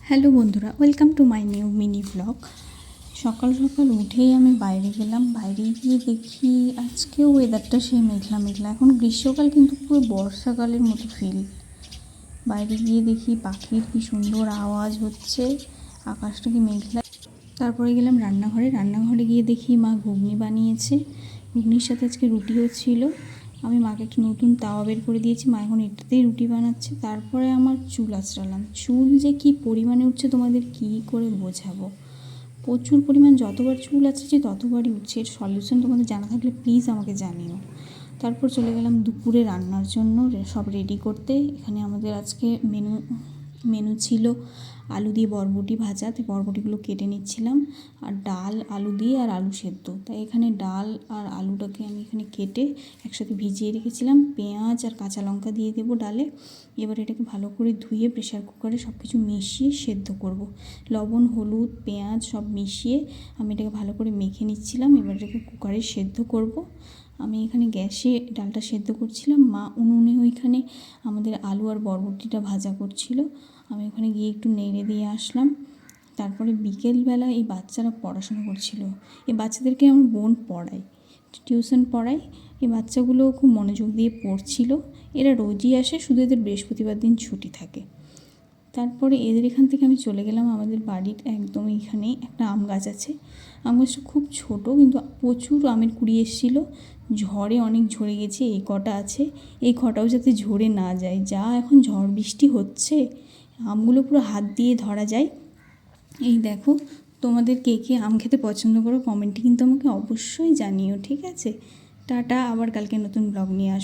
Hello বন্ধুরা, welcome to my new mini blog. সকাল সকাল উঠেই আমি বাইরে গেলাম। বাইরে গিয়ে দেখি আজকেও ওয়েদারটা সেই মেঘলা মেঘলা। এখন গ্রীষ্মকাল কিন্তু পুরো বর্ষাকালের মতো ফিল। বাইরে গিয়ে দেখি পাখির কি সুন্দর আওয়াজ হচ্ছে, আকাশটা কি মেঘলা। তারপরে গেলাম রান্নাঘরে গিয়ে দেখি মা ঘুগনি বানিয়েছে। ঘুগনির সাথে আজকে রুটিও ছিল। আমি মাকে একটা নতুন তাওয়া বের করে দিয়েছি, মা এখন এটাতেই রুটি বানাচ্ছে। তারপরে আমার চুল আঁচড়ালাম। চুল যে কী পরিমাণে উঠছে তোমাদের কী করে বোঝাবো। প্রচুর পরিমাণ, যতবার চুল আঁচড়েছি ততবারই উঠছে। এর সলিউশন তোমাদের জানা থাকলে প্লিজ আমাকে জানিও। তারপর চলে গেলাম দুপুরে রান্নার জন্য সব রেডি করতে। এখানে আমাদের আজকে মেনু ছিল আলু দিয়ে বরবটি ভাজা। তো বরবটিগুলো কেটে নিচ্ছিলাম, আর ডাল আলু দিয়ে আর আলু সেদ্ধ। তাই এখানে ডাল আর আলুটাকে আমি এখানে কেটে একসাথে ভিজিয়ে রেখেছিলাম। পেঁয়াজ আর কাঁচা লঙ্কা দিয়ে দেবো ডালে। এবার এটাকে ভালো করে ধুয়ে প্রেশার কুকারে সব কিছু মিশিয়ে সেদ্ধ করব। লবণ, হলুদ, পেঁয়াজ সব মিশিয়ে আমি এটাকে ভালো করে মেখে নিচ্ছিলাম। এবার এটাকে কুকারে সেদ্ধ করব। আমি এখানে গ্যাসে ডালটা সেদ্ধ করছিলাম, মা উনুনে ওইখানে আমাদের আলু আর বরবটিটা ভাজা করছিল। আমি ওখানে গিয়ে একটু নেড়ে দিয়ে আসলাম। তারপরে বিকেলবেলা এই বাচ্চারা পড়াশোনা করছিল। এই বাচ্চাদেরকে আমার বোন পড়ায়, টিউশন পড়ায়। এই বাচ্চাগুলো খুব মনোযোগ দিয়ে পড়ছিল। এরা রোজই আসে, শুধু এদের বৃহস্পতিবার দিন ছুটি থাকে। তারপরে এদের এখান থেকে আমি চলে গেলাম আমাদের বাড়ির একদম এইখানে একটা আম গাছ আছে। আম গাছটা খুব ছোটো, কিন্তু প্রচুর আমের কুড়ি এসেছিলো। ঝড়ে অনেক ঝরে গেছে, এই কটা আছে। এই কটাও যাতে ঝরে না যায়, যা এখন ঝড় বৃষ্টি হচ্ছে, আমগুলো পুরো হাত দিয়ে ধরা যায়। এই দেখো, তোমাদের কে কে আম খেতে পছন্দ করো কমেন্টে কিন্তু আমাকে অবশ্যই জানিও, ঠিক আছে? টাটা, আবার কালকে নতুন ব্লগ নিয়ে আসবো।